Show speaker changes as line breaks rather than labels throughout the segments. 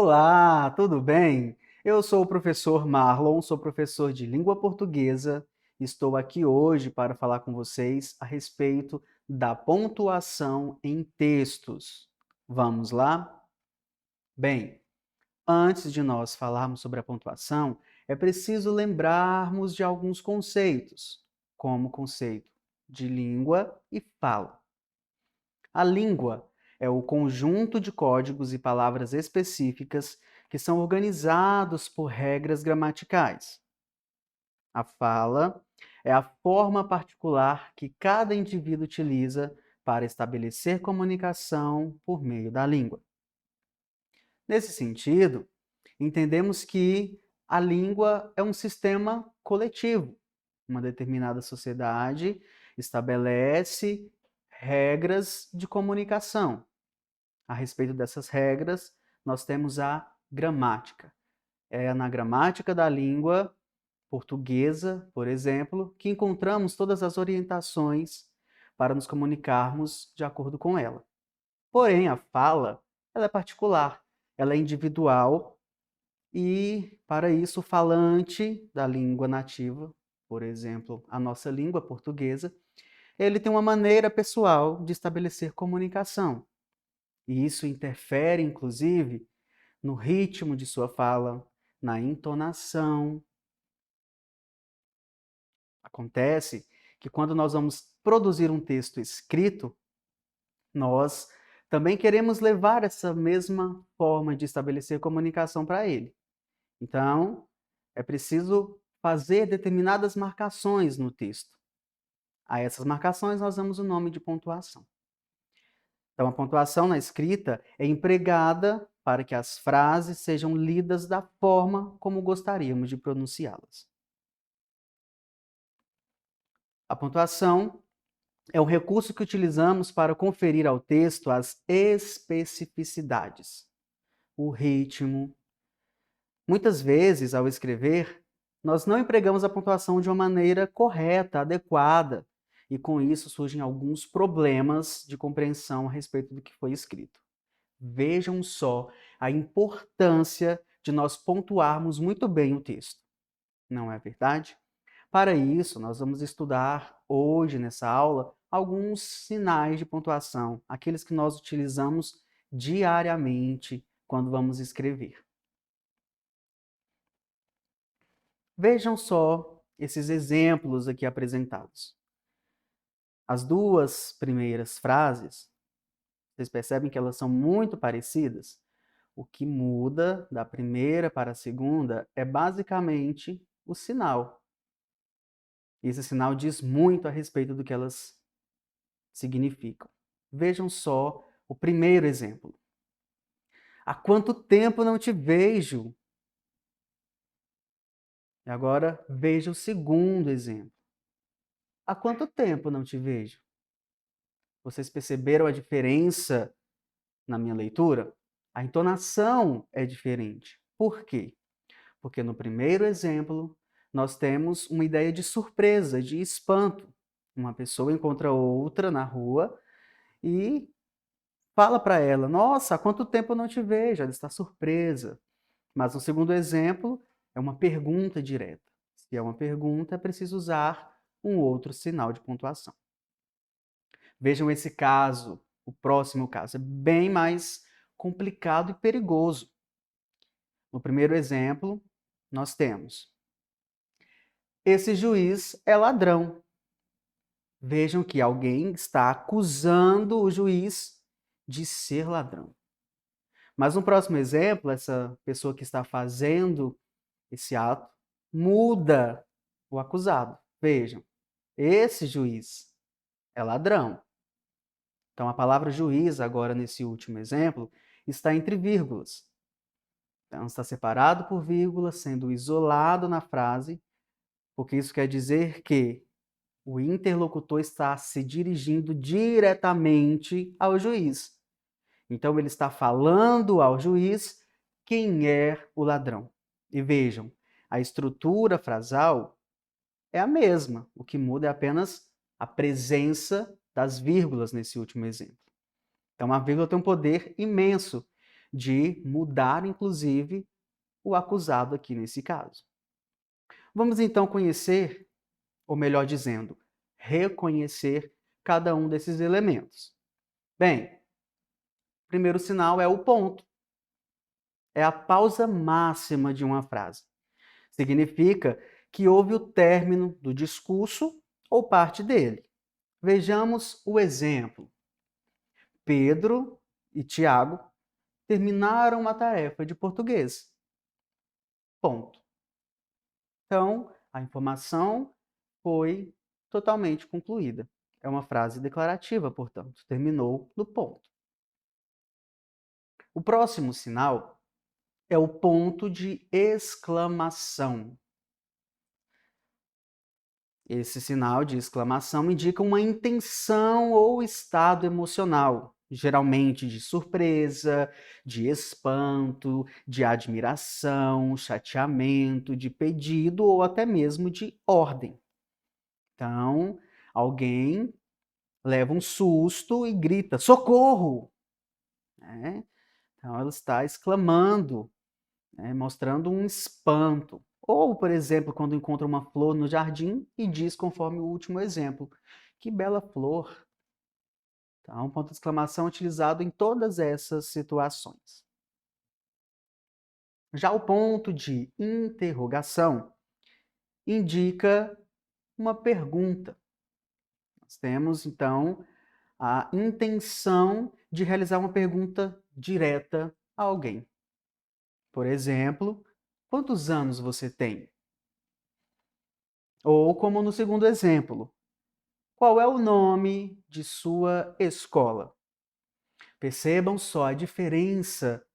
Olá, tudo bem? Eu sou o professor Marlon, sou professor de língua portuguesa. Estou aqui hoje para falar com vocês a respeito da pontuação em textos. Vamos lá? Bem, antes de nós falarmos sobre a pontuação, é preciso lembrarmos de alguns conceitos, como o conceito de língua e fala. A língua é o conjunto de códigos e palavras específicas que são organizados por regras gramaticais. A fala é a forma particular que cada indivíduo utiliza para estabelecer comunicação por meio da língua. Nesse sentido, entendemos que a língua é um sistema coletivo. Uma determinada sociedade estabelece regras de comunicação. A respeito dessas regras, nós temos a gramática. É na gramática da língua portuguesa, por exemplo, que encontramos todas as orientações para nos comunicarmos de acordo com ela. Porém, a fala, ela é particular, ela é individual e, para isso, o falante da língua nativa, por exemplo, a nossa língua portuguesa, ele tem uma maneira pessoal de estabelecer comunicação. E isso interfere, inclusive, no ritmo de sua fala, na entonação. Acontece que quando nós vamos produzir um texto escrito, nós também queremos levar essa mesma forma de estabelecer comunicação para ele. Então, é preciso fazer determinadas marcações no texto. A essas marcações nós damos o nome de pontuação. Então, a pontuação na escrita é empregada para que as frases sejam lidas da forma como gostaríamos de pronunciá-las. A pontuação é um recurso que utilizamos para conferir ao texto as especificidades, o ritmo. Muitas vezes, ao escrever, nós não empregamos a pontuação de uma maneira correta, adequada, e com isso surgem alguns problemas de compreensão a respeito do que foi escrito. Vejam só a importância de nós pontuarmos muito bem o texto. Não é verdade? Para isso, nós vamos estudar hoje nessa aula alguns sinais de pontuação, aqueles que nós utilizamos diariamente quando vamos escrever. Vejam só esses exemplos aqui apresentados. As duas primeiras frases, vocês percebem que elas são muito parecidas? O que muda da primeira para a segunda é basicamente o sinal. Esse sinal diz muito a respeito do que elas significam. Vejam só o primeiro exemplo. Há quanto tempo não te vejo? E agora veja o segundo exemplo. Há quanto tempo não te vejo? Vocês perceberam a diferença na minha leitura? A entonação é diferente. Por quê? Porque no primeiro exemplo, nós temos uma ideia de surpresa, de espanto. Uma pessoa encontra outra na rua e fala para ela: Nossa, há quanto tempo eu não te vejo? Ela está surpresa. Mas no segundo exemplo, é uma pergunta direta. Se é uma pergunta, é preciso usar um outro sinal de pontuação. Vejam esse caso, o próximo caso. É bem mais complicado e perigoso. No primeiro exemplo, nós temos: esse juiz é ladrão. Vejam que alguém está acusando o juiz de ser ladrão. Mas no próximo exemplo, essa pessoa que está fazendo esse ato muda o acusado. Vejam, esse juiz é ladrão. Então a palavra juiz, agora nesse último exemplo, está entre vírgulas. Então está separado por vírgula, sendo isolado na frase, porque isso quer dizer que o interlocutor está se dirigindo diretamente ao juiz. Então ele está falando ao juiz quem é o ladrão. E vejam, a estrutura frasal é a mesma, o que muda é apenas a presença das vírgulas nesse último exemplo. Então a vírgula tem um poder imenso de mudar, inclusive, o acusado aqui nesse caso. Vamos então conhecer, ou melhor dizendo, reconhecer cada um desses elementos. Bem, o primeiro sinal é o ponto. É a pausa máxima de uma frase. Significa que houve o término do discurso ou parte dele. Vejamos o exemplo. Pedro e Tiago terminaram uma tarefa de português. Ponto. Então, a informação foi totalmente concluída. É uma frase declarativa, portanto, terminou no ponto. O próximo sinal é o ponto de exclamação. Esse sinal de exclamação indica uma intenção ou estado emocional, geralmente de surpresa, de espanto, de admiração, chateamento, de pedido ou até mesmo de ordem. Então, alguém leva um susto e grita: socorro! Né? Então, ela está exclamando, né, mostrando um espanto. Ou, por exemplo, quando encontra uma flor no jardim e diz, conforme o último exemplo, que bela flor. Então, ponto de exclamação utilizado em todas essas situações. Já o ponto de interrogação indica uma pergunta. Nós temos, então, a intenção de realizar uma pergunta direta a alguém. Por exemplo, quantos anos você tem? Ou, como no segundo exemplo, qual é o nome de sua escola? Percebam só a diferença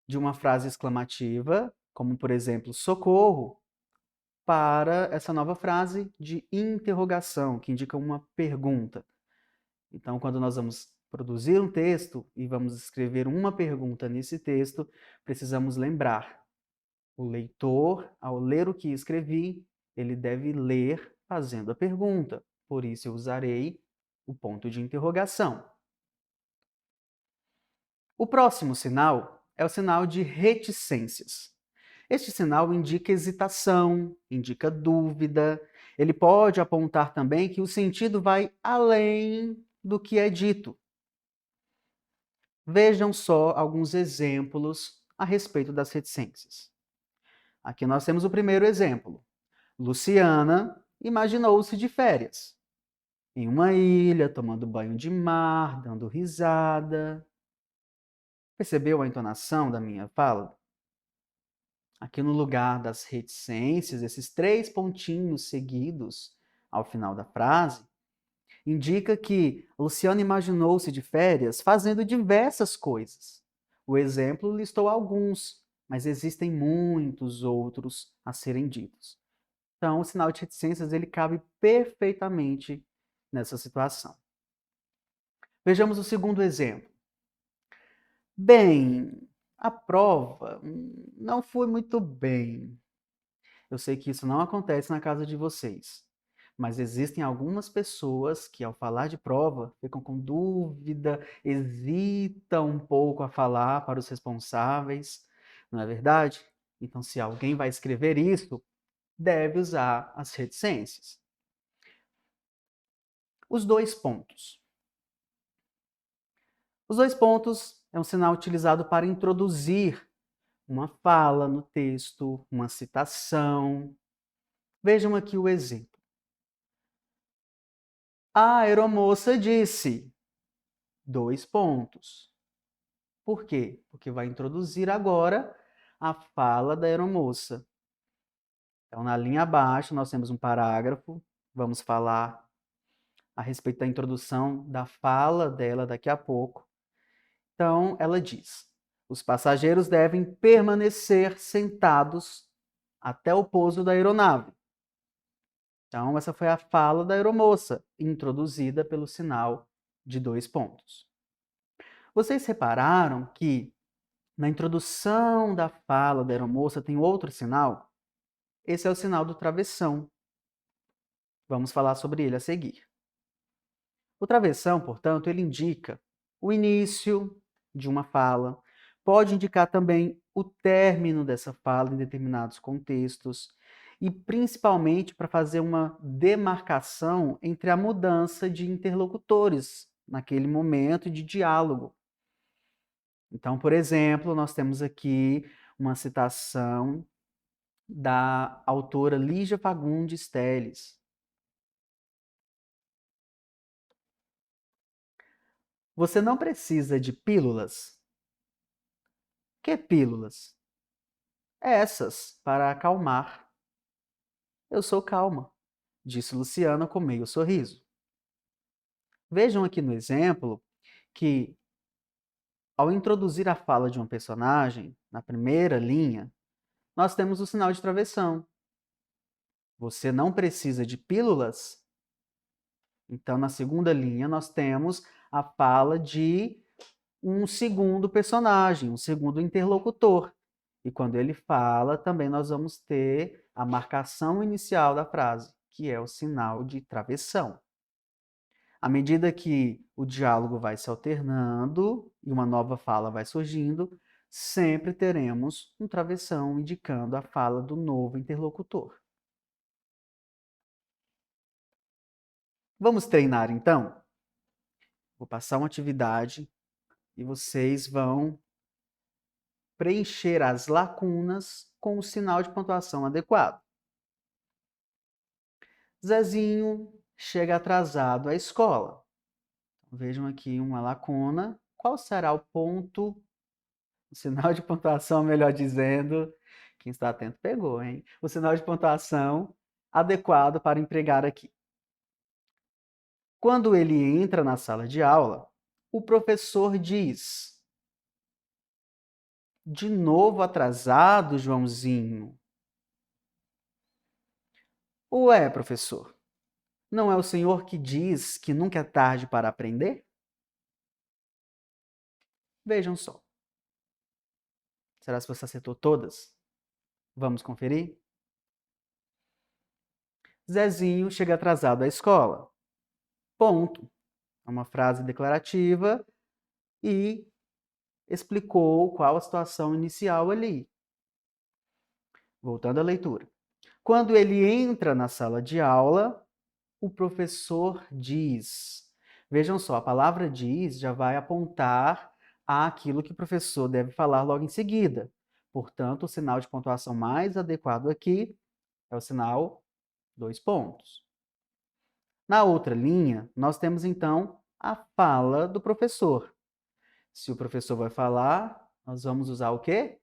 de uma frase exclamativa, como por exemplo, socorro, para essa nova frase de interrogação, que indica uma pergunta. Então, quando nós vamos produzir um texto e vamos escrever uma pergunta nesse texto, precisamos lembrar: o leitor, ao ler o que escrevi, ele deve ler fazendo a pergunta. Por isso, eu usarei o ponto de interrogação. O próximo sinal é o sinal de reticências. Este sinal indica hesitação, indica dúvida. Ele pode apontar também que o sentido vai além do que é dito. Vejam só alguns exemplos a respeito das reticências. Aqui nós temos o primeiro exemplo. Luciana imaginou-se de férias, em uma ilha, tomando banho de mar, dando risada. Percebeu a entonação da minha fala? Aqui no lugar das reticências, esses 3 pontinhos seguidos ao final da frase, indica que Luciana imaginou-se de férias fazendo diversas coisas. O exemplo listou alguns, mas existem muitos outros a serem ditos. Então, o sinal de reticências ele cabe perfeitamente nessa situação. Vejamos o segundo exemplo. Bem, a prova não foi muito bem. Eu sei que isso não acontece na casa de vocês, mas existem algumas pessoas que, ao falar de prova, ficam com dúvida, hesitam um pouco a falar para os responsáveis, não é verdade? Então, se alguém vai escrever isso, deve usar as reticências. Os 2 pontos. Os 2 pontos é um sinal utilizado para introduzir uma fala no texto, uma citação. Vejam aqui o exemplo. A aeromoça disse: 2 pontos. Por quê? Porque vai introduzir agora a fala da aeromoça. Então, na linha abaixo, nós temos um parágrafo. Vamos falar a respeito da introdução da fala dela daqui a pouco. Então, ela diz: os passageiros devem permanecer sentados até o pouso da aeronave. Então, essa foi a fala da aeromoça, introduzida pelo sinal de 2 pontos. Vocês repararam que na introdução da fala da aeromoça tem outro sinal? Esse é o sinal do travessão. Vamos falar sobre ele a seguir. O travessão, portanto, ele indica o início de uma fala, pode indicar também o término dessa fala em determinados contextos e principalmente para fazer uma demarcação entre a mudança de interlocutores naquele momento de diálogo. Então, por exemplo, nós temos aqui uma citação da autora Lígia Fagundes Telles. Você não precisa de pílulas? Que pílulas? Essas, para acalmar. Eu sou calma, disse Luciana com meio sorriso. Vejam aqui no exemplo que, ao introduzir a fala de um personagem, na primeira linha, nós temos o sinal de travessão. Você não precisa de pílulas? Então, na segunda linha, nós temos a fala de um segundo personagem, um segundo interlocutor. E quando ele fala, também nós vamos ter a marcação inicial da frase, que é o sinal de travessão. À medida que o diálogo vai se alternando e uma nova fala vai surgindo, sempre teremos um travessão indicando a fala do novo interlocutor. Vamos treinar então? Vou passar uma atividade e vocês vão preencher as lacunas com o sinal de pontuação adequado. Zezinho chega atrasado à escola. Vejam aqui uma lacuna. Qual será o ponto, o sinal de pontuação, melhor dizendo, quem está atento pegou, hein? O sinal de pontuação adequado para empregar aqui. Quando ele entra na sala de aula, o professor diz: de novo atrasado, Joãozinho? Ué, professor, não é o senhor que diz que nunca é tarde para aprender? Vejam só. Será que você acertou todas? Vamos conferir? Zezinho chega atrasado à escola. Ponto. É uma frase declarativa e explicou qual a situação inicial ali. Voltando à leitura. Quando ele entra na sala de aula, o professor diz. Vejam só, a palavra diz já vai apontar àquilo que o professor deve falar logo em seguida. Portanto, o sinal de pontuação mais adequado aqui é o sinal 2 pontos. Na outra linha, nós temos então a fala do professor. Se o professor vai falar, nós vamos usar o quê?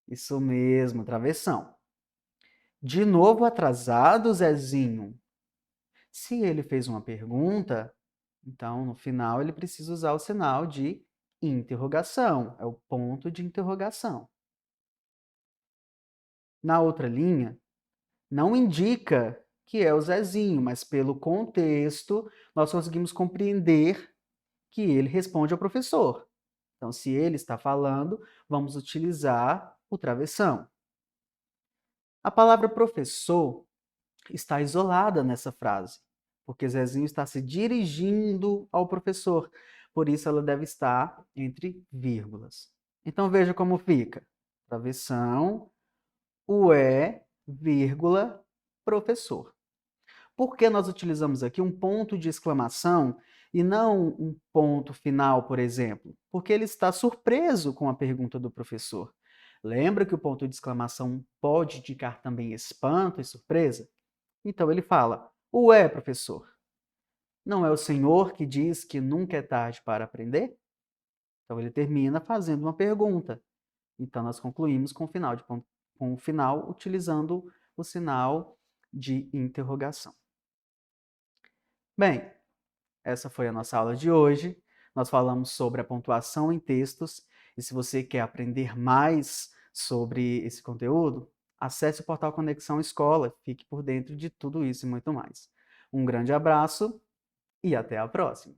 Isso mesmo, travessão. De novo atrasado, Zezinho? Se ele fez uma pergunta, então no final ele precisa usar o sinal de interrogação, é o ponto de interrogação. Na outra linha, não indica que é o Zezinho, mas pelo contexto nós conseguimos compreender que ele responde ao professor. Então, se ele está falando, vamos utilizar o travessão. A palavra professor está isolada nessa frase, porque Zezinho está se dirigindo ao professor. Por isso, ela deve estar entre vírgulas. Então, veja como fica. Travessão, ué, vírgula, professor. Por que nós utilizamos aqui um ponto de exclamação e não um ponto final, por exemplo? Porque ele está surpreso com a pergunta do professor. Lembra que o ponto de exclamação pode indicar também espanto e surpresa? Então ele fala: ué, professor, não é o senhor que diz que nunca é tarde para aprender? Então ele termina fazendo uma pergunta. Então nós concluímos com o final utilizando o sinal de interrogação. Bem, essa foi a nossa aula de hoje. Nós falamos sobre a pontuação em textos e se você quer aprender mais sobre esse conteúdo, acesse o portal Conexão Escola, fique por dentro de tudo isso e muito mais. Um grande abraço e até a próxima!